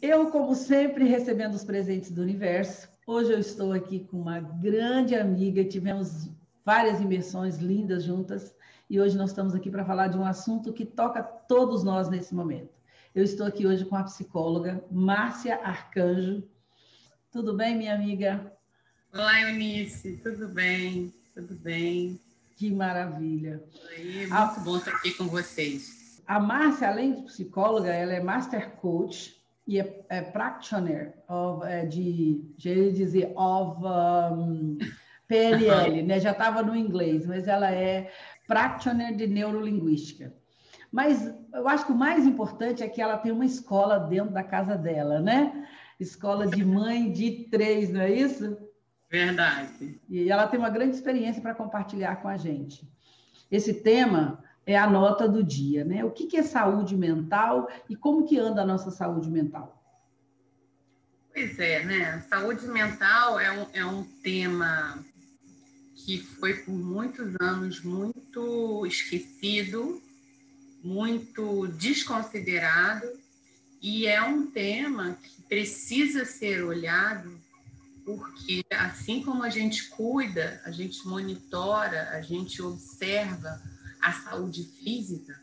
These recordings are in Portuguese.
Eu, como sempre, recebendo os presentes do universo. Hoje eu estou aqui com uma grande amiga, tivemos várias imersões lindas juntas e hoje nós estamos aqui para falar de um assunto que toca todos nós nesse momento. Eu estou aqui hoje com a psicóloga Márcia Arcanjo. Tudo bem, minha amiga? Olá, Eunice, tudo bem? Tudo bem? Que maravilha! Muito bom estar aqui com vocês. A Márcia, além de psicóloga, ela é Master Coach e é practitioner PNL, né? Já estava no inglês, mas ela é practitioner de neurolinguística. Mas eu acho que o mais importante é que ela tem uma escola dentro da casa dela, né? Escola de mãe de 3, não é isso? Verdade. E ela tem uma grande experiência para compartilhar com a gente. Esse tema é a nota do dia, né? O que é saúde mental e como que anda a nossa saúde mental? Pois é, né? Saúde mental é um tema que foi por muitos anos muito esquecido, muito desconsiderado, e é um tema que precisa ser olhado, porque assim como a gente cuida, a gente monitora, a gente observa a saúde física,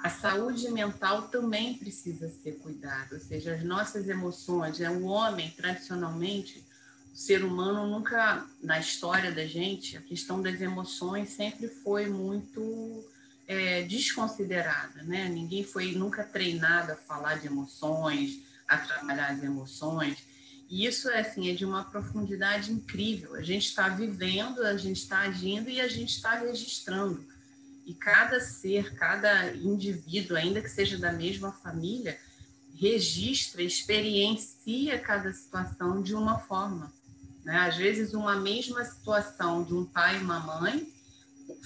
a saúde mental também precisa ser cuidada, ou seja, as nossas emoções. O homem, tradicionalmente, o ser humano nunca, na história da gente, a questão das emoções sempre foi muito desconsiderada, né? Ninguém foi nunca treinado a falar de emoções, a trabalhar as emoções. E isso é de uma profundidade incrível. A gente está vivendo, a gente está agindo e a gente está registrando. E cada ser, cada indivíduo, ainda que seja da mesma família, registra, experiencia cada situação de uma forma, né? Às vezes, uma mesma situação de um pai e uma mãe,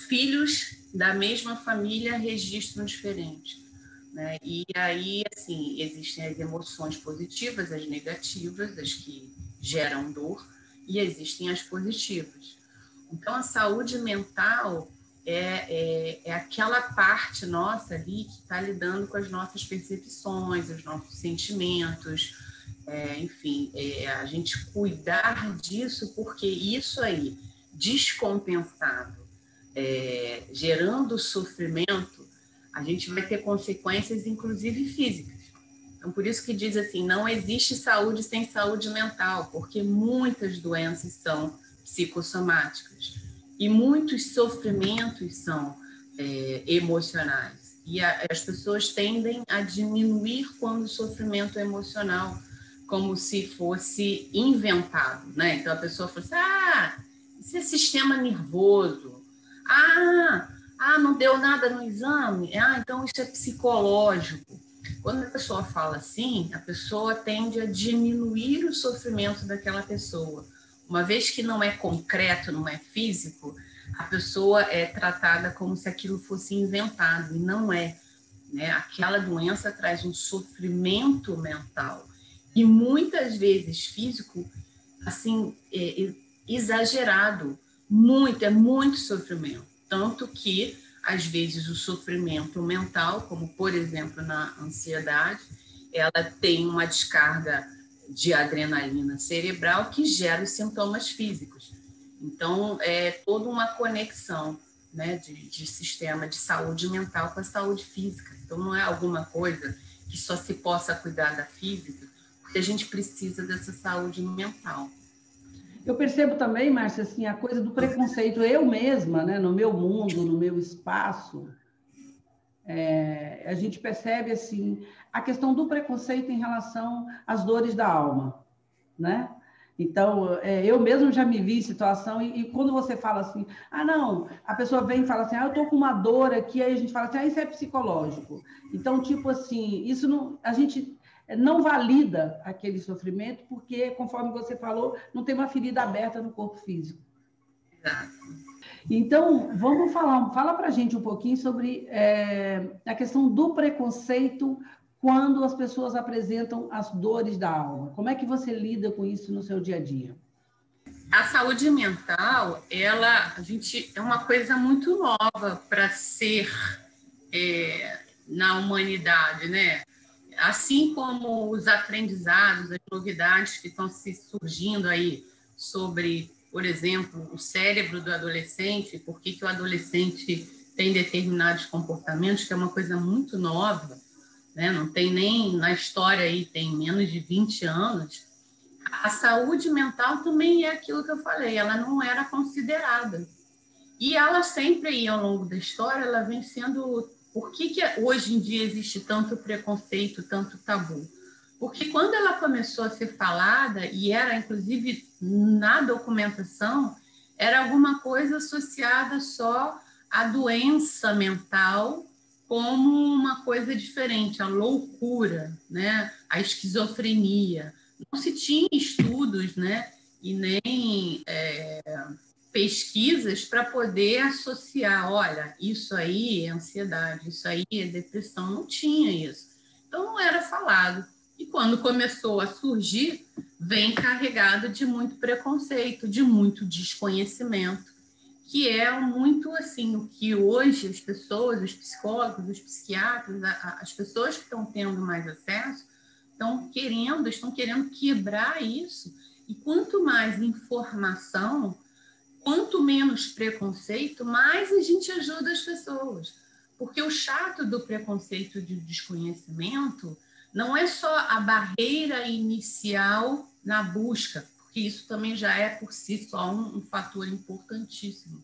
filhos da mesma família registram diferente, né? E aí, existem as emoções positivas, as negativas, as que geram dor, e existem as positivas. Então, a saúde mental é aquela parte nossa ali que está lidando com as nossas percepções, os nossos sentimentos, a gente cuidar disso, porque isso aí, descompensado, gerando sofrimento, a gente vai ter consequências, inclusive físicas. Então, por isso que diz assim, não existe saúde sem saúde mental, porque muitas doenças são psicossomáticas e muitos sofrimentos são emocionais. E as pessoas tendem a diminuir quando o sofrimento é emocional, como se fosse inventado, né? Então, a pessoa fala assim, isso é sistema nervoso. Não deu nada no exame? Então isso é psicológico. Quando a pessoa fala assim, a pessoa tende a diminuir o sofrimento daquela pessoa. Uma vez que não é concreto, não é físico, a pessoa é tratada como se aquilo fosse inventado, e não é, né? Aquela doença traz um sofrimento mental, e muitas vezes físico, exagerado, muito sofrimento. Tanto que, às vezes, o sofrimento mental, como, por exemplo, na ansiedade, ela tem uma descarga de adrenalina cerebral que gera os sintomas físicos. Então, é toda uma conexão, né, de sistema de saúde mental com a saúde física. Então, não é alguma coisa que só se possa cuidar da física, porque a gente precisa dessa saúde mental. Eu percebo também, Márcia, assim, a coisa do preconceito. Eu mesma, né, no meu mundo, no meu espaço, a gente percebe assim, a questão do preconceito em relação às dores da alma, né? Então, eu mesmo já me vi em situação, e quando você fala assim, não, a pessoa vem e fala assim, eu estou com uma dor aqui, aí a gente fala assim, isso é psicológico. Então, tipo assim, isso não, a gente não valida aquele sofrimento, porque, conforme você falou, não tem uma ferida aberta no corpo físico. Então, vamos fala para a gente um pouquinho sobre a questão do preconceito quando as pessoas apresentam as dores da alma. Como é que você lida com isso no seu dia a dia? A saúde mental, é uma coisa muito nova para ser na humanidade, né? assim como os aprendizados, as novidades que estão se surgindo aí sobre, por exemplo, o cérebro do adolescente, por que o adolescente tem determinados comportamentos, que é uma coisa muito nova, né? Não tem nem na história aí, tem menos de 20 anos. A saúde mental também é aquilo que eu falei, ela não era considerada. E ela sempre aí, ao longo da história, ela vem sendo... Por que hoje em dia existe tanto preconceito, tanto tabu? Porque quando ela começou a ser falada, e era inclusive na documentação, era alguma coisa associada só à doença mental como uma coisa diferente, a loucura, né? A esquizofrenia. Não se tinha estudos, né? E nem pesquisas para poder associar, olha, isso aí é ansiedade, isso aí é depressão, não tinha isso. Então não era falado. E quando começou a surgir, vem carregado de muito preconceito, de muito desconhecimento, que é muito assim, o que hoje as pessoas, os psicólogos, os psiquiatras, as pessoas que estão tendo mais acesso, estão querendo quebrar isso. E quanto mais informação, quanto menos preconceito, mais a gente ajuda as pessoas. Porque o chato do preconceito de desconhecimento não é só a barreira inicial na busca, porque isso também já é por si só um fator importantíssimo.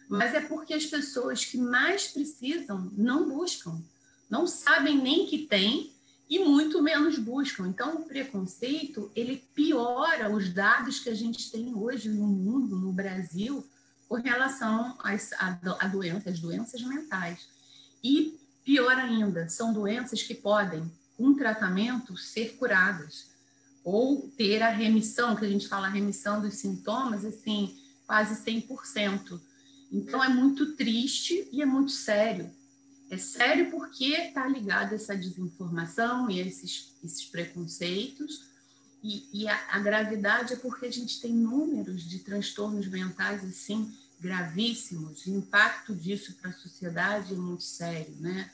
Mas é porque as pessoas que mais precisam não buscam, não sabem nem que tem e muito menos buscam. Então, o preconceito, ele piora os dados que a gente tem hoje no mundo, no Brasil, com relação a doenças mentais. E, pior ainda, são doenças que podem, com tratamento, ser curadas. Ou ter a remissão, que a gente fala a remissão dos sintomas, assim, quase 100%. Então, é muito triste e é muito sério. É sério porque está ligado a essa desinformação e a esses preconceitos. E a gravidade é porque a gente tem números de transtornos mentais assim gravíssimos. O impacto disso para a sociedade é muito sério, né?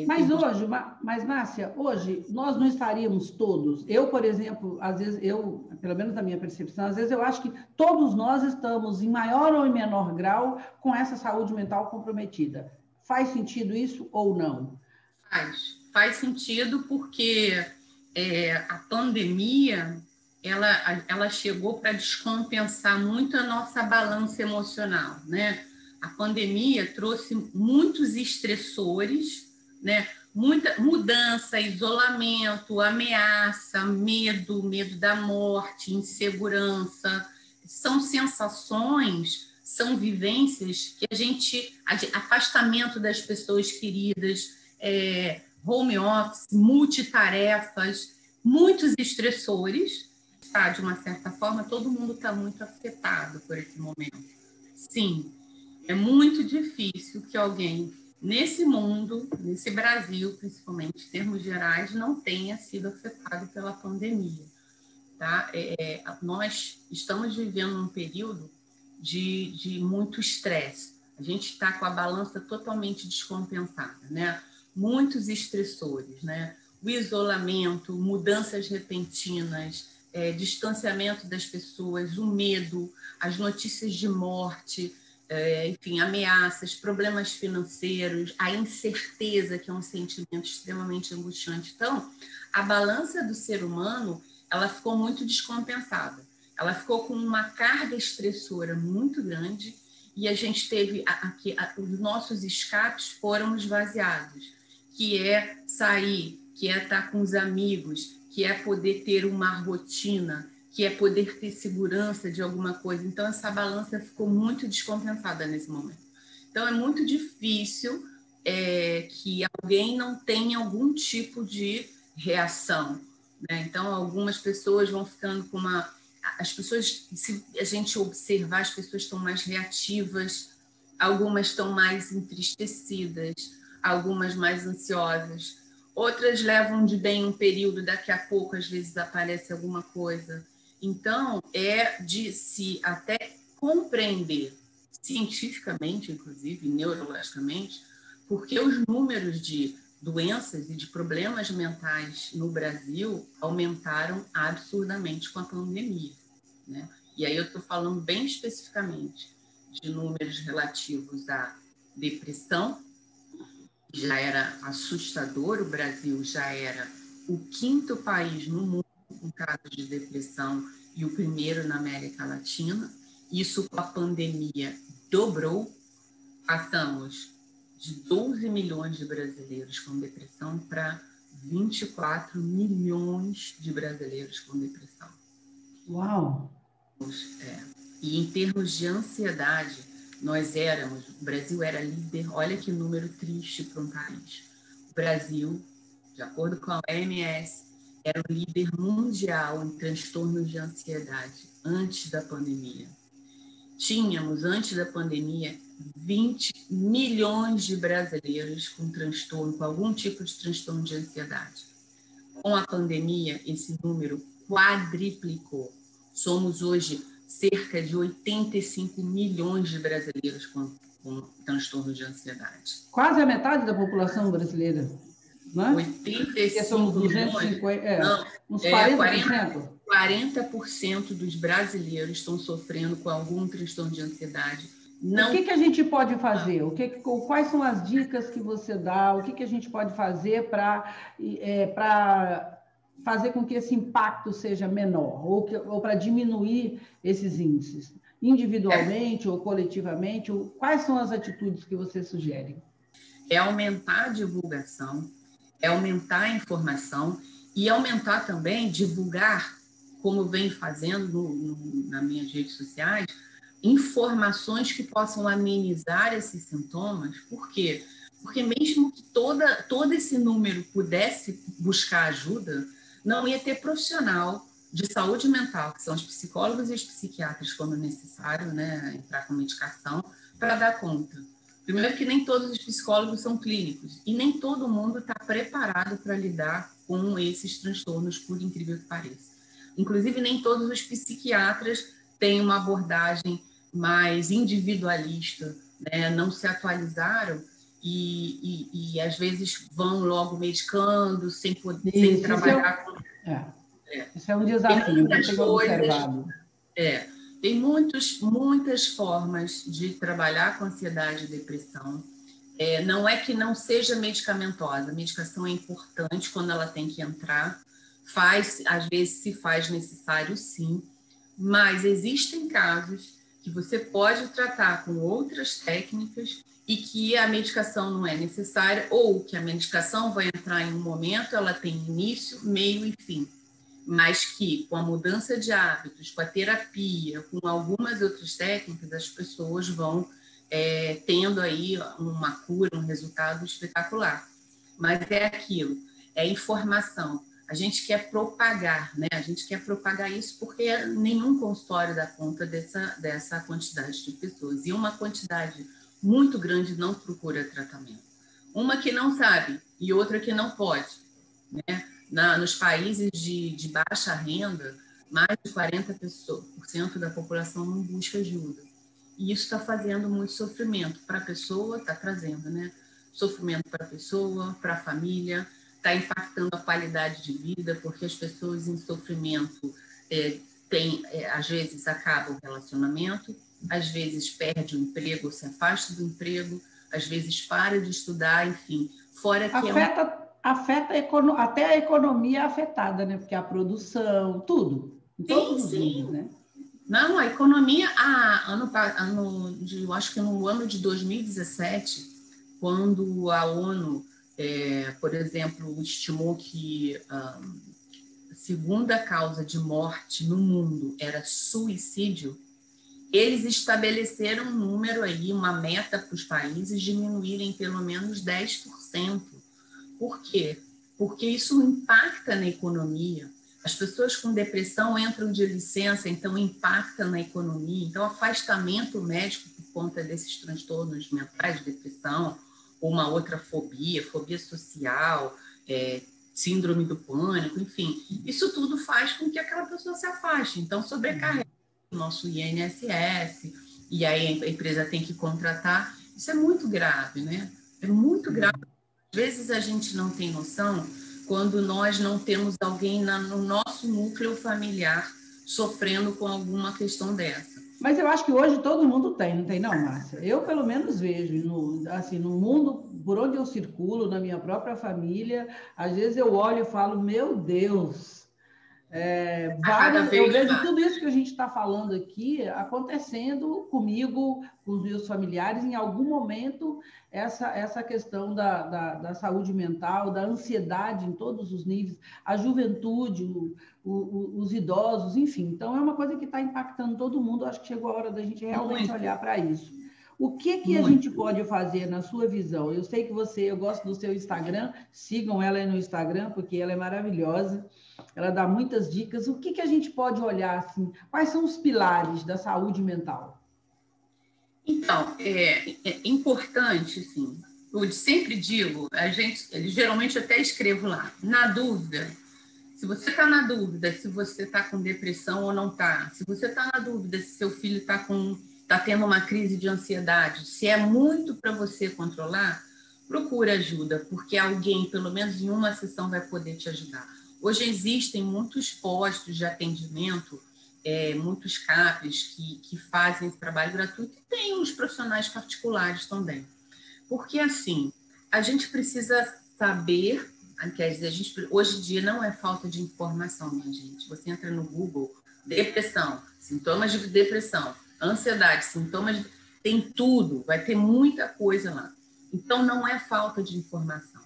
Mas hoje, Márcia, hoje nós não estaríamos todos. Eu, por exemplo, às vezes, pelo menos na minha percepção, às vezes eu acho que todos nós estamos, em maior ou em menor grau, com essa saúde mental comprometida. Faz sentido isso ou não? Faz sentido porque a pandemia ela chegou para descompensar muito a nossa balança emocional, né? A pandemia trouxe muitos estressores, né? Muita mudança, isolamento, ameaça, medo da morte, insegurança. São sensações, são vivências que afastamento das pessoas queridas, home office, multitarefas, muitos estressores, tá? De uma certa forma, todo mundo está muito afetado por esse momento. Sim, é muito difícil que alguém nesse mundo, nesse Brasil, principalmente em termos gerais, não tenha sido afetado pela pandemia. Tá? Nós estamos vivendo um período de muito estresse. A gente está com a balança totalmente descompensada, né? Muitos estressores, né? O isolamento, mudanças repentinas, distanciamento das pessoas, o medo, as notícias de morte, enfim, ameaças, problemas financeiros, a incerteza, que é um sentimento extremamente angustiante. Então, a balança do ser humano, ela ficou muito descompensada. Ela ficou com uma carga estressora muito grande e a gente teve os nossos escapes foram esvaziados, que é sair, que é estar com os amigos, que é poder ter uma rotina, que é poder ter segurança de alguma coisa. Então, essa balança ficou muito descompensada nesse momento. Então, é muito difícil que alguém não tenha algum tipo de reação, né? Então, algumas pessoas vão ficando com uma... As pessoas, se a gente observar, as pessoas estão mais reativas, algumas estão mais entristecidas, algumas mais ansiosas, outras levam de bem um período, daqui a pouco, às vezes, aparece alguma coisa. Então, é de se até compreender, cientificamente, inclusive, neurologicamente, porque os números de doenças e de problemas mentais no Brasil aumentaram absurdamente com a pandemia, né? E aí eu estou falando bem especificamente de números relativos à depressão, que já era assustador, o Brasil já era o 5º país no mundo com casos de depressão e o 1º na América Latina. Isso com a pandemia dobrou, passamos de 12 milhões de brasileiros com depressão para 24 milhões de brasileiros com depressão. Uau! E em termos de ansiedade, o Brasil era líder, olha que número triste para um país. O Brasil, de acordo com a OMS, era o líder mundial em transtornos de ansiedade antes da pandemia. Tínhamos, antes da pandemia, 20 milhões de brasileiros com transtorno, com algum tipo de transtorno de ansiedade. Com a pandemia, esse número quadriplicou. Somos hoje cerca de 85 milhões de brasileiros com transtorno de ansiedade. Quase a metade da população brasileira, não é? 85 somos 250, uns 40%? 40% dos brasileiros estão sofrendo com algum transtorno de ansiedade. Não... O que a gente pode fazer? Quais são as dicas que você dá? O que a gente pode fazer para fazer com que esse impacto seja menor ou para diminuir esses índices? Individualmente ou coletivamente? Quais são as atitudes que você sugere? É aumentar a divulgação, é aumentar a informação e aumentar também, divulgar, como vem fazendo nas minhas redes sociais, informações que possam amenizar esses sintomas. Por quê? Porque mesmo que todo esse número pudesse buscar ajuda, não ia ter profissional de saúde mental, que são os psicólogos e os psiquiatras, quando necessário, né, entrar com medicação, para dar conta. Primeiro que nem todos os psicólogos são clínicos e nem todo mundo está preparado para lidar com esses transtornos, por incrível que pareça. Inclusive, nem todos os psiquiatras têm uma abordagem mais individualista, né? Não se atualizaram e às vezes vão logo medicando, sem trabalhar com... Isso é um desafio, que eu tenho observado. Tem muitas formas de trabalhar com ansiedade e depressão. Não é que não seja medicamentosa, a medicação é importante quando ela tem que entrar, às vezes se faz necessário sim, mas existem casos que você pode tratar com outras técnicas e que a medicação não é necessária, ou que a medicação vai entrar em um momento, ela tem início, meio e fim, mas que com a mudança de hábitos, com a terapia, com algumas outras técnicas, as pessoas vão tendo aí uma cura, um resultado espetacular. Mas é aquilo, é informação. A gente quer propagar, né? A gente quer propagar isso porque nenhum consultório dá conta dessa quantidade de pessoas. E uma quantidade muito grande não procura tratamento. Uma que não sabe e outra que não pode, né? Nos países de baixa renda, mais de 40% da população não busca ajuda. E isso está fazendo muito sofrimento para a pessoa, está trazendo, né? Sofrimento para a pessoa, para a família, está impactando a qualidade de vida, porque as pessoas em sofrimento às vezes acabam o relacionamento, às vezes perde o emprego ou se afasta do emprego, às vezes para de estudar, enfim. Fora que afeta até a economia afetada, né? Porque a produção, tudo, em todos os níveis, né? Não, a economia, eu acho que no ano de 2017, quando a ONU, por exemplo, estimou que a segunda causa de morte no mundo era suicídio, eles estabeleceram um número aí, uma meta para os países diminuírem pelo menos 10%. Por quê? Porque isso impacta na economia. As pessoas com depressão entram de licença, então impacta na economia. Então, afastamento médico por conta desses transtornos mentais, depressão, ou uma outra fobia social, síndrome do pânico, enfim. Isso tudo faz com que aquela pessoa se afaste. Então, sobrecarrega o nosso INSS, e aí a empresa tem que contratar. Isso é muito grave, né? É muito grave Às vezes a gente não tem noção quando nós não temos alguém no nosso núcleo familiar sofrendo com alguma questão dessa. Mas eu acho que hoje todo mundo tem, não tem não, Márcia? Eu, pelo menos, vejo, assim, no mundo, por onde eu circulo, na minha própria família, às vezes eu olho e falo, meu Deus, A cada eu vez vejo mais. tudo isso que a gente está falando aqui acontecendo comigo, com os meus familiares, em algum momento, essa questão da saúde mental, da ansiedade em todos os níveis, a juventude, os idosos, enfim. Então, é uma coisa que está impactando todo mundo. Acho que chegou a hora da gente realmente Muito, olhar para isso. O que a gente muito. pode fazer na sua visão? Eu sei que eu gosto do seu Instagram, sigam ela aí no Instagram, porque ela é maravilhosa. Ela dá muitas dicas. O que a gente pode olhar assim? Quais são os pilares da saúde mental? Então, é importante, sim. Eu sempre digo, geralmente eu até escrevo lá, na dúvida, se você está na dúvida se você está com depressão ou não está, se você está na dúvida se seu filho tá tendo uma crise de ansiedade, se é muito para você controlar, procure ajuda, porque alguém, pelo menos em uma sessão, vai poder te ajudar. Hoje existem muitos postos de atendimento, muitos CAPs que fazem esse trabalho gratuito e tem os profissionais particulares também. Porque, assim, a gente precisa saber, quer dizer, hoje em dia não é falta de informação, minha gente. Você entra no Google, depressão, sintomas de depressão, ansiedade, tem tudo, vai ter muita coisa lá. Então, não é falta de informação.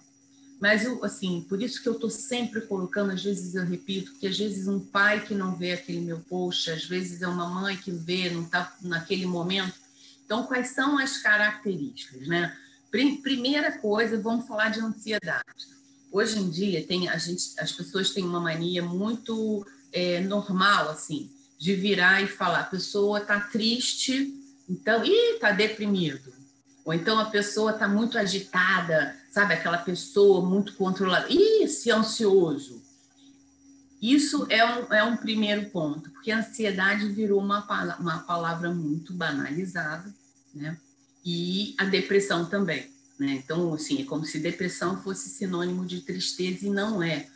Mas, assim, por isso que eu estou sempre colocando, às vezes eu repito, que às vezes um pai que não vê aquele meu post, às vezes é uma mãe que vê, não está naquele momento. Então, quais são as características, né? Primeira coisa, vamos falar de ansiedade. Hoje em dia, as pessoas têm uma mania muito normal, assim, de virar e falar, a pessoa está triste, então, está deprimido. Ou então a pessoa está muito agitada, sabe? Aquela pessoa muito controlada. Se ansioso. Isso é um primeiro ponto, porque a ansiedade virou uma palavra muito banalizada, né? E a depressão também, né? Então, assim, é como se depressão fosse sinônimo de tristeza e não é.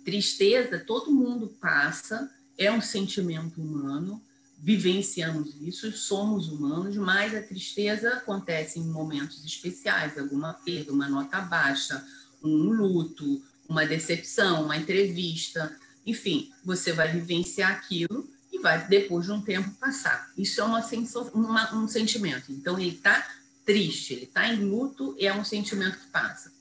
Tristeza, todo mundo passa, é um sentimento humano, vivenciamos isso, somos humanos, mas a tristeza acontece em momentos especiais, alguma perda, uma nota baixa, um luto, uma decepção, uma entrevista, enfim, você vai vivenciar aquilo e vai, depois de um tempo, passar. Isso é um sentimento. Então, ele está triste, ele está em luto, é um sentimento que passa.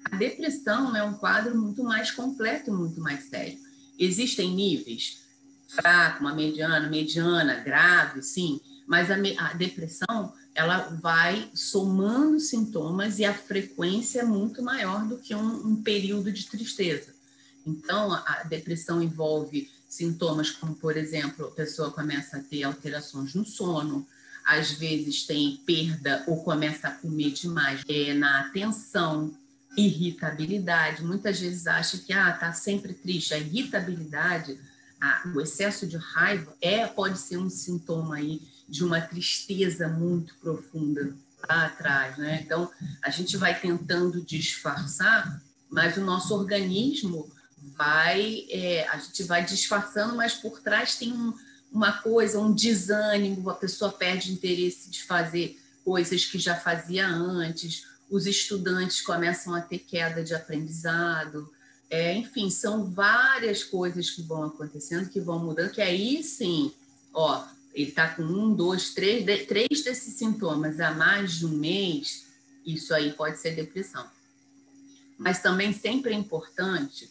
A depressão é um quadro muito mais completo e muito mais sério. Existem níveis, fraco, uma mediana, grave, sim, mas a depressão ela vai somando sintomas e a frequência é muito maior do que um período de tristeza. Então, a depressão envolve sintomas como, por exemplo, a pessoa começa a ter alterações no sono, às vezes tem perda ou começa a comer demais, na atenção, irritabilidade. Muitas vezes acha que está sempre triste. A irritabilidade, o excesso de raiva pode ser um sintoma aí de uma tristeza muito profunda lá atrás, né? Então, a gente vai tentando disfarçar, mas o nosso organismo a gente vai disfarçando, mas por trás tem uma coisa, um desânimo, a pessoa perde interesse de fazer coisas que já fazia antes, os estudantes começam a ter queda de aprendizado, enfim, são várias coisas que vão acontecendo, que vão mudando, que aí sim, ele está com 1, 2, 3 desses sintomas há mais de um mês, isso aí pode ser depressão. Mas também sempre é importante,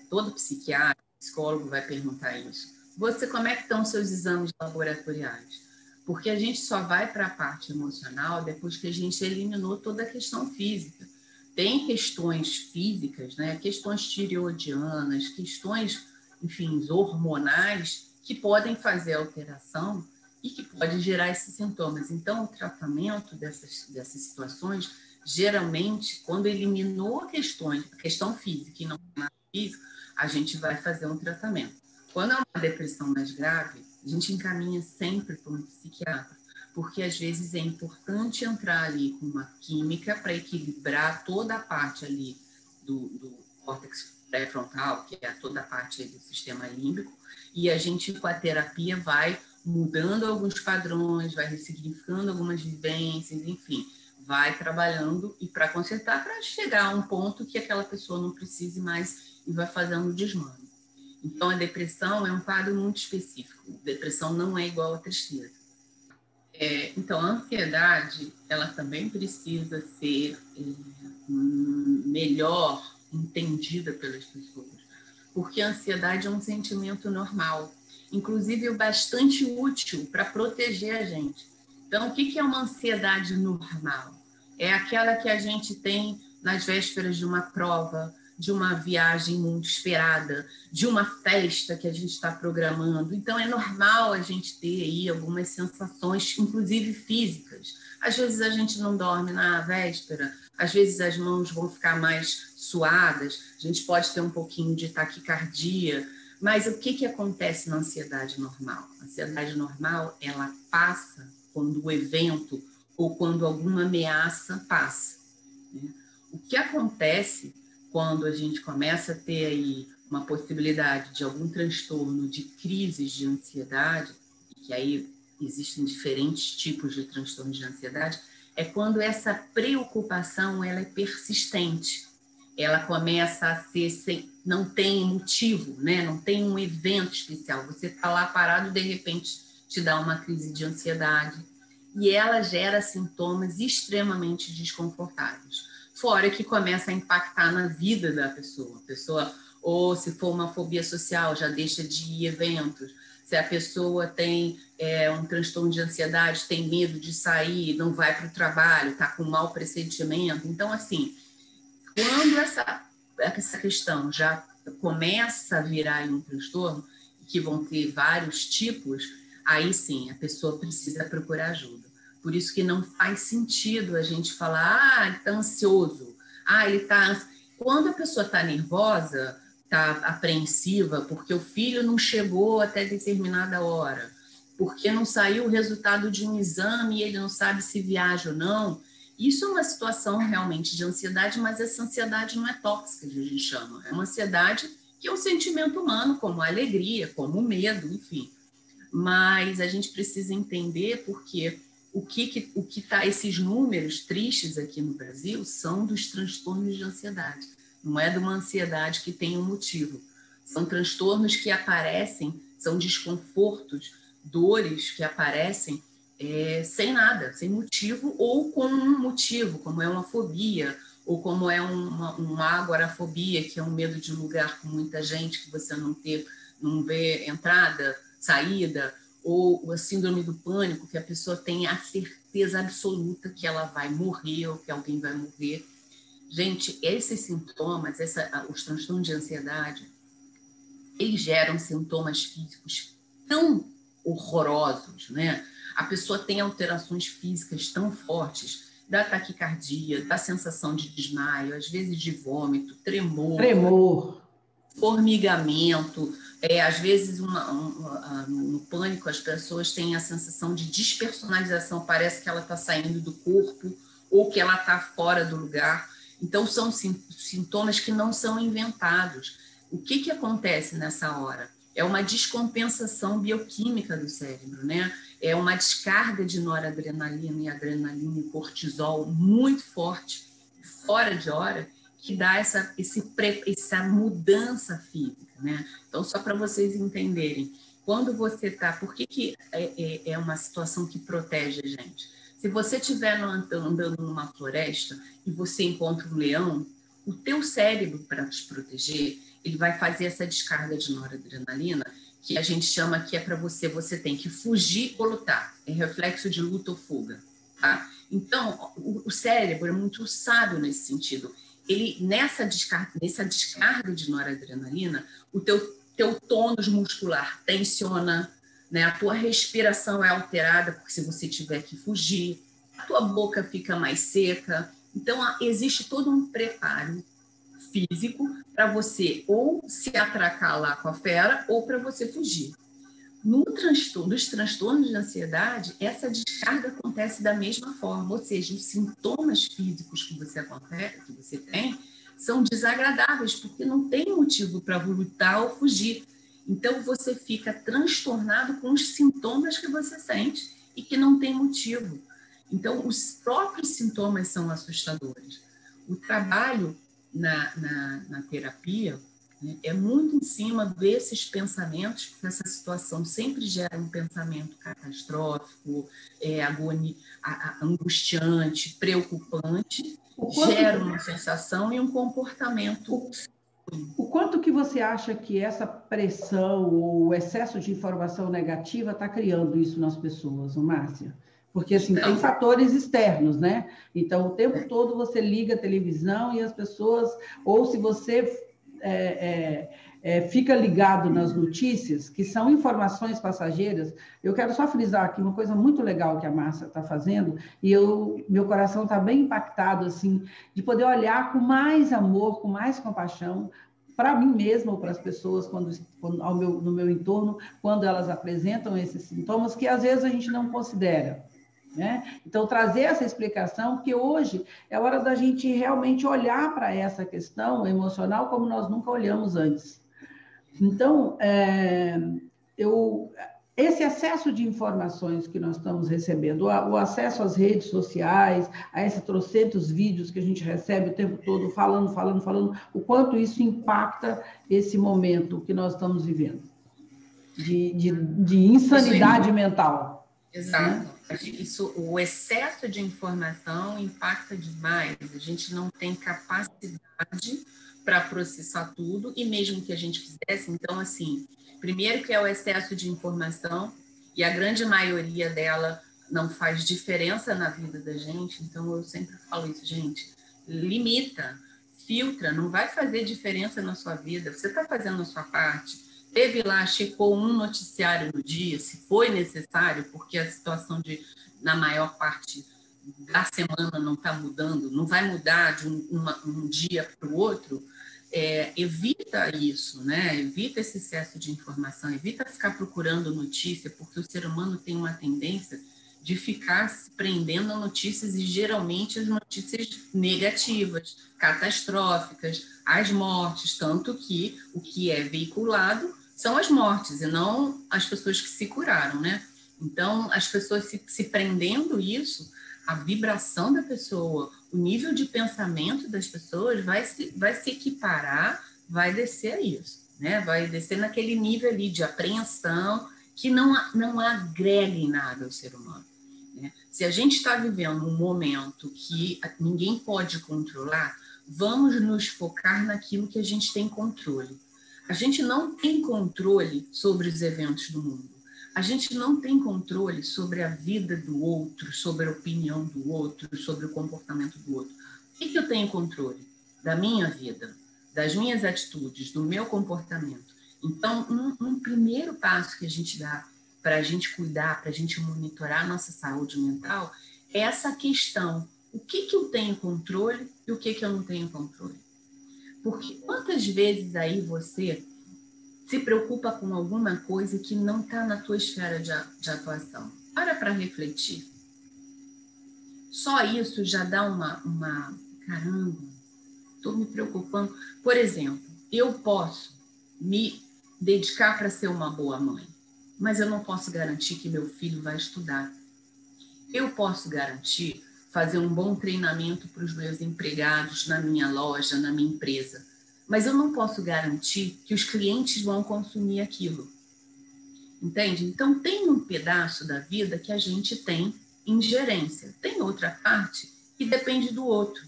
todo psiquiatra, psicólogo vai perguntar isso, como é que estão os seus exames laboratoriais? Porque a gente só vai para a parte emocional depois que a gente eliminou toda a questão física. Tem questões físicas, né? Questões tireoidianas, questões, enfim, hormonais, que podem fazer alteração e que podem gerar esses sintomas. Então, o tratamento dessas situações, geralmente, quando eliminou a questão física e não nada físico, a gente vai fazer um tratamento. Quando é uma depressão mais grave, a gente encaminha sempre para um psiquiatra, porque às vezes é importante entrar ali com uma química para equilibrar toda a parte ali do córtex pré-frontal, que é toda a parte do sistema límbico, e a gente com a terapia vai mudando alguns padrões, vai ressignificando algumas vivências, enfim, vai trabalhando e para consertar, para chegar a um ponto que aquela pessoa não precise mais e vai fazendo o desmame. Então, a depressão é um quadro muito específico. Depressão não é igual à tristeza. Então, a ansiedade, ela também precisa ser melhor entendida pelas pessoas, porque a ansiedade é um sentimento normal, inclusive bastante útil para proteger a gente. Então, o que é uma ansiedade normal? É aquela que a gente tem nas vésperas de uma prova, de uma viagem muito esperada, de uma festa que a gente está programando. Então, é normal a gente ter aí algumas sensações, inclusive físicas. Às vezes a gente não dorme na véspera, às vezes as mãos vão ficar mais suadas, a gente pode ter um pouquinho de taquicardia. Mas o que acontece na ansiedade normal? A ansiedade normal, ela passa quando o evento ou quando alguma ameaça passa, né? O que acontece quando a gente começa a ter aí uma possibilidade de algum transtorno de crises de ansiedade, que aí existem diferentes tipos de transtornos de ansiedade, é quando essa preocupação ela é persistente. Ela começa a ser não tem motivo, né? Não tem um evento especial. Você está lá parado, de repente te dá uma crise de ansiedade e ela gera sintomas extremamente desconfortáveis. Fora que começa a impactar na vida da pessoa. A pessoa, ou se for uma fobia social, já deixa de ir a eventos. Se a pessoa tem um transtorno de ansiedade, tem medo de sair, não vai para o trabalho, está com mau pressentimento. Então, assim, quando essa questão já começa a virar um transtorno, que vão ter vários tipos, aí sim, a pessoa precisa procurar ajuda. Por isso que não faz sentido a gente falar, ele está ansioso, ele está... Quando a pessoa está nervosa, está apreensiva, porque o filho não chegou até determinada hora, porque não saiu o resultado de um exame e ele não sabe se viaja ou não, isso é uma situação realmente de ansiedade, mas essa ansiedade não é tóxica, que a gente chama. É uma ansiedade que é um sentimento humano, como a alegria, como o medo, enfim. Mas a gente precisa entender porque o que tá, esses números tristes aqui no Brasil são dos transtornos de ansiedade. Não é de uma ansiedade que tem um motivo. São transtornos que aparecem, são desconfortos, dores que aparecem sem nada, sem motivo, ou com um motivo, como é uma fobia, ou como é uma agorafobia, que é um medo de lugar com muita gente, que você não vê entrada, saída, ou a síndrome do pânico, que a pessoa tem a certeza absoluta que ela vai morrer ou que alguém vai morrer. Gente, esses sintomas, os transtornos de ansiedade, eles geram sintomas físicos tão horrorosos, né? A pessoa tem alterações físicas tão fortes, da taquicardia, da sensação de desmaio, às vezes de vômito, tremor. Formigamento. Às vezes, no pânico, as pessoas têm a sensação de despersonalização, parece que ela está saindo do corpo ou que ela está fora do lugar. Então, são sintomas que não são inventados. O que acontece nessa hora? É uma descompensação bioquímica do cérebro, né? É uma descarga de noradrenalina e adrenalina e cortisol muito forte, fora de hora, que dá essa mudança física, né? Então, só para vocês entenderem, quando você está... Por que é uma situação que protege a gente? Se você estiver andando numa floresta e você encontra um leão, o teu cérebro, para te proteger, ele vai fazer essa descarga de noradrenalina, que a gente chama que é para você tem que fugir ou lutar. É reflexo de luta ou fuga, tá? Então, o cérebro é muito sábio nesse sentido. Ele, nessa descarga de noradrenalina, o teu tônus muscular tensiona, né? A tua respiração é alterada, porque se você tiver que fugir, a tua boca fica mais seca. Então, existe todo um preparo físico para você ou se atracar lá com a fera ou para você fugir. Nos transtornos de ansiedade, essa descarga acontece da mesma forma, ou seja, os sintomas físicos que você tem são desagradáveis, porque não tem motivo para lutar ou fugir. Então, você fica transtornado com os sintomas que você sente e que não tem motivo. Então, os próprios sintomas são assustadores. O trabalho na terapia, né, é muito em cima desses pensamentos, porque essa situação sempre gera um pensamento catastrófico, angustiante, preocupante, gera uma sensação e um comportamento. O quanto que você acha que essa pressão ou o excesso de informação negativa está criando isso nas pessoas, Márcia? Porque, assim, tem fatores externos, né? Então, o tempo todo você liga a televisão e as pessoas... Ou se você fica ligado nas notícias, que são informações passageiras. Eu quero só frisar aqui uma coisa muito legal que a Márcia está fazendo, e meu coração está bem impactado, assim, de poder olhar com mais amor, com mais compaixão, para mim mesma ou para as pessoas no meu entorno, quando elas apresentam esses sintomas que às vezes a gente não considera. Né? Então, trazer essa explicação, porque hoje é hora da gente realmente olhar para essa questão emocional como nós nunca olhamos antes. Então, esse excesso de informações que nós estamos recebendo, o acesso às redes sociais, a esses trocentos vídeos que a gente recebe o tempo todo, falando, o quanto isso impacta esse momento que nós estamos vivendo, de insanidade mental. Exato. Né? O excesso de informação impacta demais. A gente não tem capacidade para processar tudo, e mesmo que a gente quisesse, então, assim, primeiro que é o excesso de informação, e a grande maioria dela não faz diferença na vida da gente, então eu sempre falo isso, gente, limita, filtra, não vai fazer diferença na sua vida, você está fazendo a sua parte, teve lá, checou um noticiário no dia, se foi necessário, porque a situação na maior parte da semana não está mudando, não vai mudar de um dia para o outro, evita isso, né? Evita esse excesso de informação, evita ficar procurando notícia, porque o ser humano tem uma tendência de ficar se prendendo a notícias, e geralmente as notícias negativas, catastróficas, as mortes, tanto que o que é veiculado são as mortes e não as pessoas que se curaram, né? Então, as pessoas se prendendo isso, a vibração da pessoa, o nível de pensamento das pessoas vai se equiparar, vai descer a isso, né? Vai descer naquele nível ali de apreensão que não agrega em nada ao ser humano, né? Se a gente está vivendo um momento que ninguém pode controlar, vamos nos focar naquilo que a gente tem controle. A gente não tem controle sobre os eventos do mundo. A gente não tem controle sobre a vida do outro, sobre a opinião do outro, sobre o comportamento do outro. O que eu tenho controle? Da minha vida, das minhas atitudes, do meu comportamento. Então, um primeiro passo que a gente dá para a gente cuidar, para a gente monitorar a nossa saúde mental, é essa questão: o que eu tenho controle e o que eu não tenho controle? Porque quantas vezes aí você se preocupa com alguma coisa que não está na tua esfera de atuação? Para refletir. Só isso já dá uma caramba, estou me preocupando. Por exemplo, eu posso me dedicar para ser uma boa mãe, mas eu não posso garantir que meu filho vai estudar. Eu posso garantir fazer um bom treinamento para os meus empregados na minha loja, na minha empresa, mas eu não posso garantir que os clientes vão consumir aquilo. Entende? Então, tem um pedaço da vida que a gente tem ingerência. Tem outra parte que depende do outro.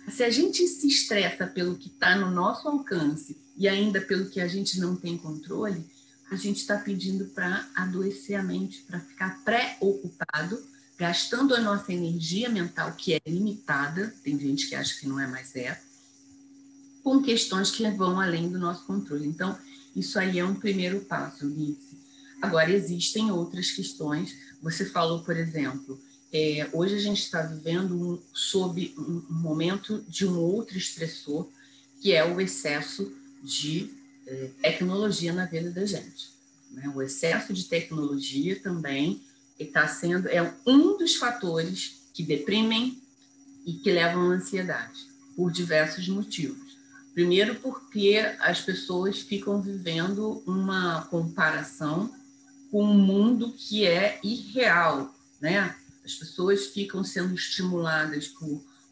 Se a gente se estressa pelo que está no nosso alcance e ainda pelo que a gente não tem controle, a gente está pedindo para adoecer a mente, para ficar preocupado, gastando a nossa energia mental, que é limitada, tem gente que acha que não é, mas com questões que vão além do nosso controle. Então, isso aí é um primeiro passo, Eunice. Agora, existem outras questões. Você falou, por exemplo, hoje a gente está vivendo sob um momento de um outro estressor, que é o excesso de tecnologia na vida da gente, né? O excesso de tecnologia também está sendo um dos fatores que deprimem e que levam à ansiedade, por diversos motivos. Primeiro, porque as pessoas ficam vivendo uma comparação com um mundo que é irreal, né? As pessoas ficam sendo estimuladas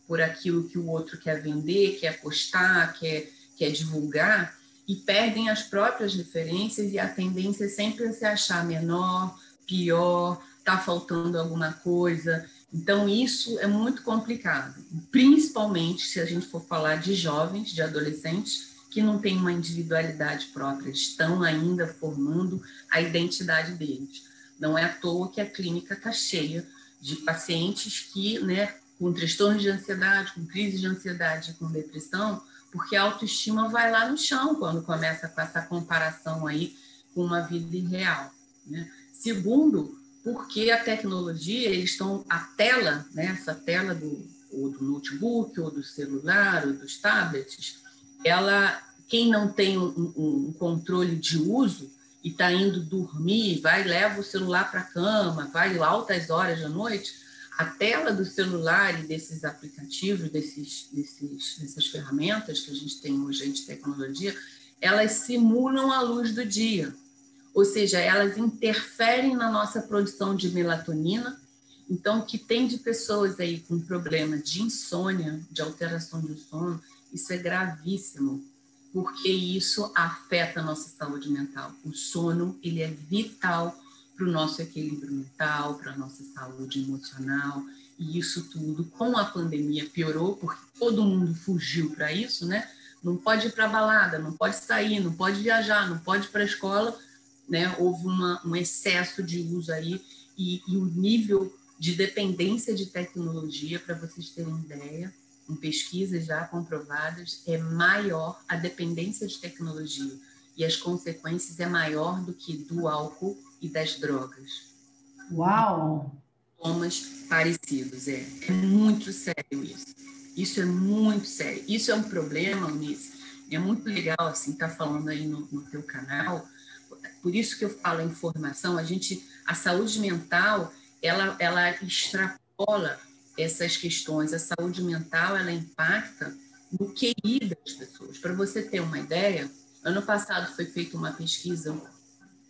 por aquilo que o outro quer vender, quer postar, quer divulgar, e perdem as próprias referências, e a tendência é sempre se achar menor, pior, está faltando alguma coisa. Então, isso é muito complicado, principalmente se a gente for falar de jovens, de adolescentes, que não têm uma individualidade própria, estão ainda formando a identidade deles. Não é à toa que a clínica está cheia de pacientes que, né, com transtornos de ansiedade, com crise de ansiedade, com depressão, porque a autoestima vai lá no chão quando começa com essa comparação aí com uma vida irreal, né? Segundo, porque a tecnologia, a tela, né, essa tela ou do notebook, ou do celular, ou dos tablets, quem não tem um controle de uso e está indo dormir, leva o celular para a cama, vai altas horas da noite, a tela do celular e desses aplicativos, dessas ferramentas que a gente tem hoje de tecnologia, elas simulam a luz do dia. Ou seja, elas interferem na nossa produção de melatonina. Então, o que tem de pessoas aí com problema de insônia, de alteração do sono, isso é gravíssimo, porque isso afeta a nossa saúde mental. O sono, ele é vital para o nosso equilíbrio mental, para a nossa saúde emocional, e isso tudo, com a pandemia, piorou, porque todo mundo fugiu para isso, né? Não pode ir para a balada, não pode sair, não pode viajar, não pode ir para a escola, né? Houve um excesso de uso aí, e o nível de dependência de tecnologia, para vocês terem ideia, em pesquisas já comprovadas, é maior a dependência de tecnologia, e as consequências é maior do que do álcool e das drogas. Uau! Sintomas parecidos, é muito sério isso. Isso é muito sério. Isso é um problema, Eunice. É muito legal, assim, estar falando aí no teu canal. Por isso que eu falo informação, a saúde mental, ela extrapola essas questões. A saúde mental, ela impacta no QI das pessoas. Para você ter uma ideia, ano passado foi feita uma pesquisa,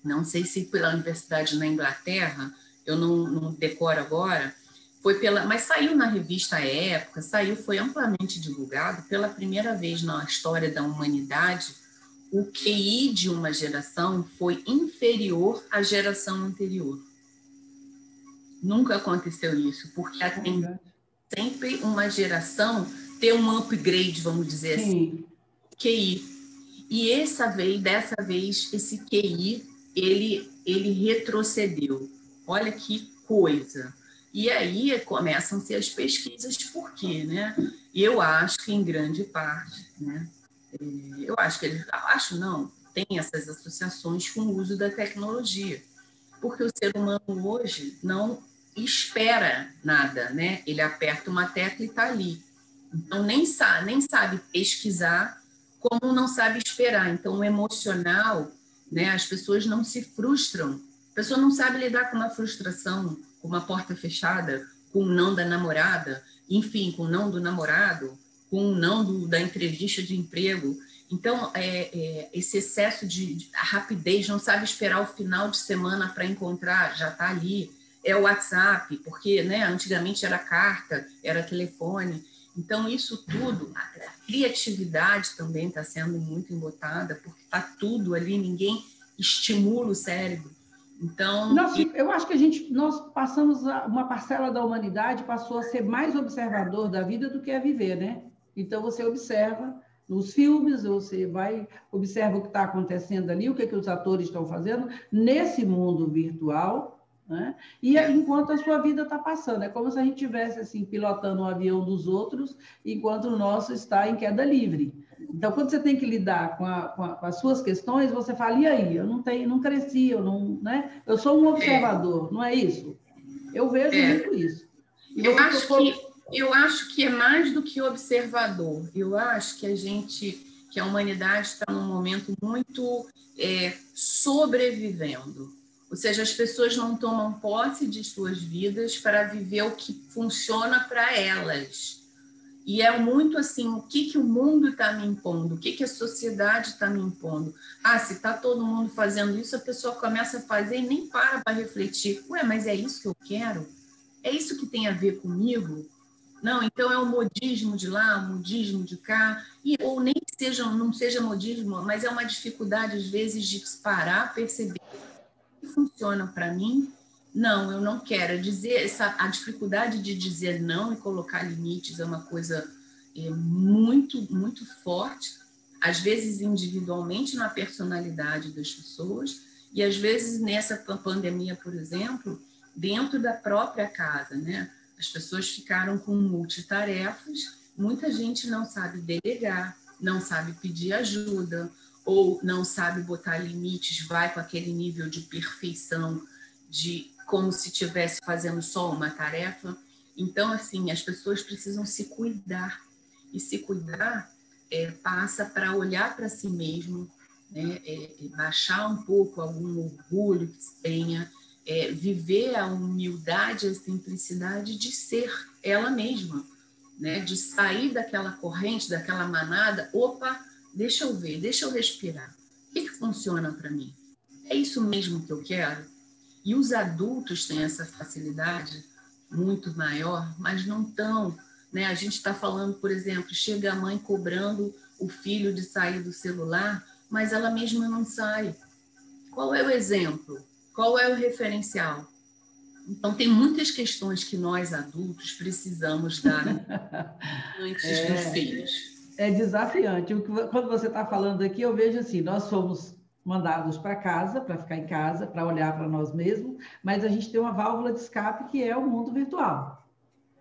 não sei se pela universidade na Inglaterra, eu não decoro agora, mas saiu na revista Época, foi amplamente divulgado, pela primeira vez na história da humanidade, o QI de uma geração foi inferior à geração anterior. Nunca aconteceu isso, porque tem sempre uma geração ter um upgrade, vamos dizer assim, QI. E dessa vez, esse QI, ele retrocedeu. Olha que coisa. E aí começam-se as pesquisas, por quê, né? E eu acho que, em grande parte, né? Tem essas associações com o uso da tecnologia, porque o ser humano hoje não espera nada, né? Ele aperta uma tecla e está ali. Então, nem sabe pesquisar, como não sabe esperar. Então, o emocional, né? As pessoas não se frustram. A pessoa não sabe lidar com uma frustração, com uma porta fechada, com o não da namorada, enfim, com o não do namorado, com o não da entrevista de emprego. Então, esse excesso de rapidez, não sabe esperar o final de semana para encontrar, já está ali. É o WhatsApp, porque, né, antigamente era carta, era telefone. Então, isso tudo, a criatividade também está sendo muito embotada, porque está tudo ali, ninguém estimula o cérebro. Então, eu acho que nós passamos, uma parcela da humanidade passou a ser mais observador da vida do que a viver, né? Então, você observa nos filmes, você observa o que está acontecendo ali, o que os atores estão fazendo nesse mundo virtual, né? E enquanto a sua vida está passando, é como se a gente estivesse assim, pilotando um avião dos outros, enquanto o nosso está em queda livre. Então, quando você tem que lidar com as suas questões, você fala, e aí? Eu não cresci, né? Eu sou um observador, não é isso? Eu vejo muito isso. Eu acho que é mais do que observador. Eu acho que a gente que a humanidade está num momento muito sobrevivendo. Ou seja, as pessoas não tomam posse de suas vidas para viver o que funciona para elas. E é muito assim, o que o mundo está me impondo? O que a sociedade está me impondo? Ah, se está todo mundo fazendo isso, a pessoa começa a fazer e nem para refletir. Ué, mas é isso que eu quero? É isso que tem a ver comigo? Não, então é o modismo de lá, o modismo de cá, ou nem não seja modismo, mas é uma dificuldade, às vezes, de parar, perceber o que funciona para mim. Não, eu não quero. A dificuldade de dizer não e colocar limites é uma coisa muito, muito forte, às vezes individualmente na personalidade das pessoas, e às vezes nessa pandemia, por exemplo, dentro da própria casa, né? As pessoas ficaram com multitarefas, muita gente não sabe delegar, não sabe pedir ajuda, ou não sabe botar limites, vai com aquele nível de perfeição, de como se estivesse fazendo só uma tarefa. Então, assim, as pessoas precisam se cuidar. E se cuidar passa para olhar para si mesmo, né? Baixar um pouco algum orgulho que se tenha, viver a humildade, a simplicidade de ser ela mesma, né? De sair daquela corrente, daquela manada. Opa, deixa eu ver, deixa eu respirar. O que funciona para mim? É isso mesmo que eu quero? E os adultos têm essa facilidade muito maior, mas não estão, né? A gente está falando, por exemplo, chega a mãe cobrando o filho de sair do celular, mas ela mesma não sai. Qual é o exemplo? Qual é o referencial? Então, tem muitas questões que nós, adultos, precisamos dar antes dos filhos. É desafiante. Quando você está falando aqui, eu vejo assim, nós somos mandados para casa, para ficar em casa, para olhar para nós mesmos, mas a gente tem uma válvula de escape que é o mundo virtual.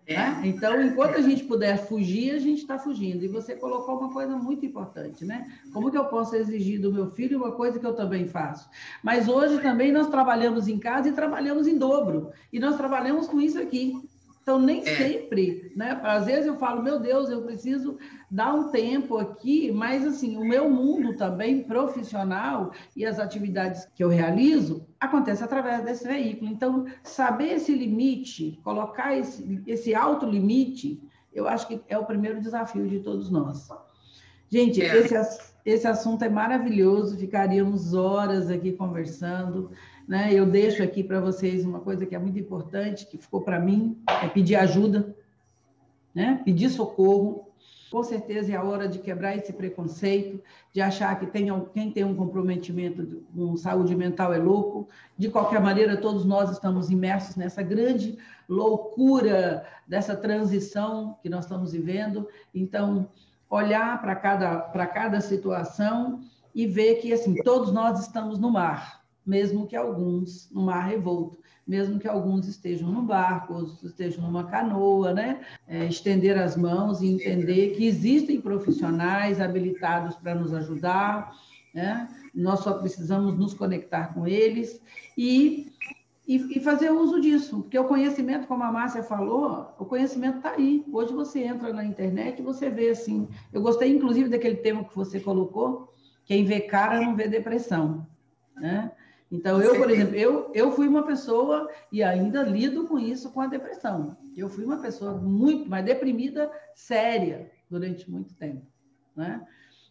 Né? Então, enquanto a gente puder fugir, a gente está fugindo. E você colocou uma coisa muito importante, né? Como que eu posso exigir do meu filho uma coisa que eu também faço? Mas hoje também nós trabalhamos em casa e trabalhamos em dobro. E nós trabalhamos com isso aqui. Então, nem sempre, né? Às vezes eu falo, meu Deus, eu preciso dar um tempo aqui, mas assim, o meu mundo também profissional e as atividades que eu realizo acontece através desse veículo. Então, saber esse limite, colocar esse alto limite, eu acho que é o primeiro desafio de todos nós. Gente, esse assunto é maravilhoso, ficaríamos horas aqui conversando, né? Eu deixo aqui para vocês uma coisa que é muito importante, que ficou para mim, é pedir ajuda, né? Pedir socorro. Com certeza é a hora de quebrar esse preconceito, de achar que quem tem um comprometimento com saúde mental é louco. De qualquer maneira, todos nós estamos imersos nessa grande loucura dessa transição que nós estamos vivendo. Então, olhar para cada situação e ver que, assim, todos nós estamos no mar, mesmo que alguns no mar revolto, mesmo que alguns estejam no barco, outros estejam numa canoa, né? Estender as mãos e entender que existem profissionais habilitados para nos ajudar, né? Nós só precisamos nos conectar com eles e fazer uso disso, porque o conhecimento, como a Márcia falou, o conhecimento está aí. Hoje você entra na internet e você vê assim. Eu gostei, inclusive, daquele tema que você colocou, quem vê cara não vê depressão, né? Então, por exemplo, eu fui uma pessoa, e ainda lido com isso, com a depressão. Eu fui uma pessoa muito mais deprimida, séria, durante muito tempo, né?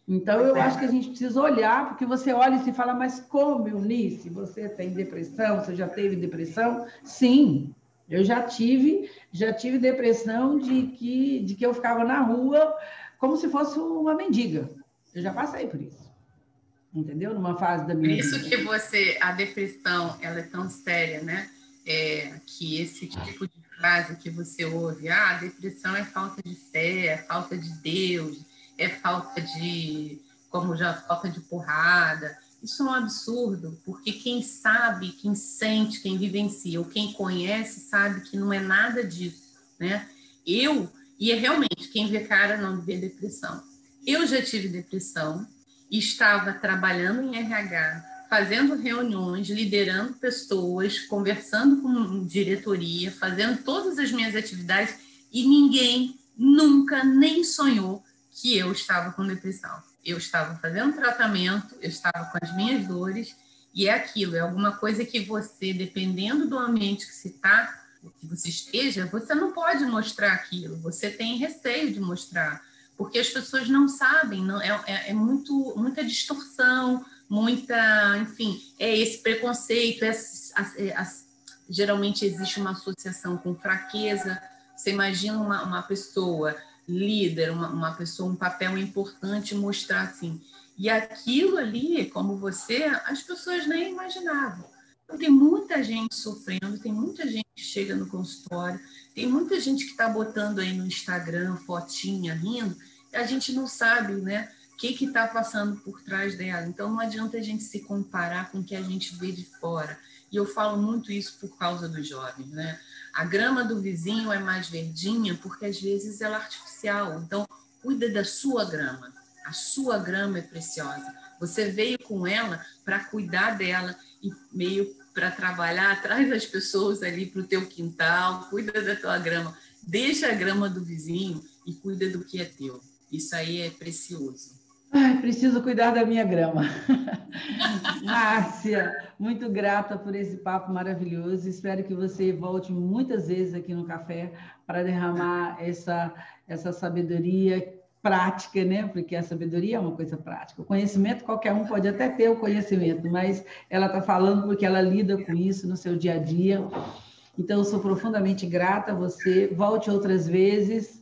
Então, eu acho que a gente precisa olhar, porque você olha e se fala, mas como, Eunice, você tem depressão? Você já teve depressão? Sim, eu já tive depressão de que eu ficava na rua como se fosse uma mendiga. Eu já passei por isso, entendeu? Numa fase da minha vida. Por isso que a depressão, ela é tão séria, né? Que esse tipo de frase que você ouve, a depressão é falta de fé, é falta de Deus, é falta de porrada. Isso é um absurdo, porque quem sabe, quem sente, quem vivencia, ou quem conhece, sabe que não é nada disso, né? E é realmente, quem vê cara não vê depressão. Eu já tive depressão, estava trabalhando em RH, fazendo reuniões, liderando pessoas, conversando com diretoria, fazendo todas as minhas atividades, e ninguém nunca nem sonhou que eu estava com depressão. eu estava fazendo tratamento, eu estava com as minhas dores, e é aquilo, é alguma coisa que você, dependendo do ambiente que que você esteja, você não pode mostrar aquilo, você tem receio de mostrar, porque as pessoas não sabem, não, muita distorção, enfim, é esse preconceito, geralmente existe uma associação com fraqueza. Você imagina uma pessoa líder, uma pessoa, um papel importante, mostrar assim. E aquilo ali, como você, as pessoas nem imaginavam. Então, tem muita gente sofrendo, tem muita gente que chega no consultório, tem muita gente que está botando aí no Instagram fotinha, rindo, e a gente não sabe, né? O que está passando por trás dela. Então, não adianta a gente se comparar com o que a gente vê de fora. E eu falo muito isso por causa dos jovens, né? A grama do vizinho é mais verdinha porque às vezes ela é artificial. Então, cuida da sua grama. A sua grama é preciosa. Você veio com ela para cuidar dela e meio para trabalhar atrás das pessoas ali para o teu quintal. Cuida da tua grama. Deixa a grama do vizinho e cuida do que é teu. Isso aí é precioso. Ai, preciso cuidar da minha grama. Márcia, muito grata por esse papo maravilhoso. Espero que você volte muitas vezes aqui no café para derramar essa sabedoria prática, né? Porque a sabedoria é uma coisa prática. O conhecimento, qualquer um pode até ter o conhecimento, mas ela está falando porque ela lida com isso no seu dia a dia. Então, eu sou profundamente grata a você. Volte outras vezes.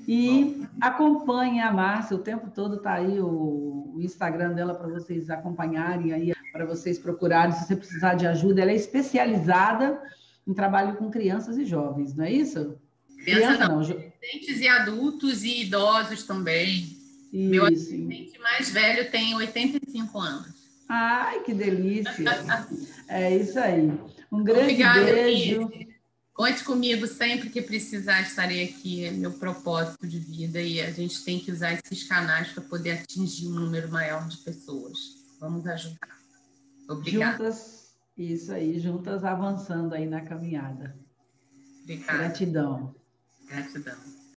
E acompanhe a Márcia, o tempo todo está aí o Instagram dela para vocês acompanharem, aí para vocês procurarem, se você precisar de ajuda. Ela é especializada em trabalho com crianças e jovens, não é isso? Criança não, adolescentes e adultos e idosos também. Isso. Meu assistente mais velho tem 85 anos. Ai, que delícia! É isso aí. Um grande Obrigada, beijo. Cris. Conte comigo sempre que precisar, estarei aqui, é meu propósito de vida e a gente tem que usar esses canais para poder atingir um número maior de pessoas. Vamos ajudar. Obrigada. Juntas, isso aí, juntas avançando aí na caminhada. Obrigada. Gratidão. Gratidão.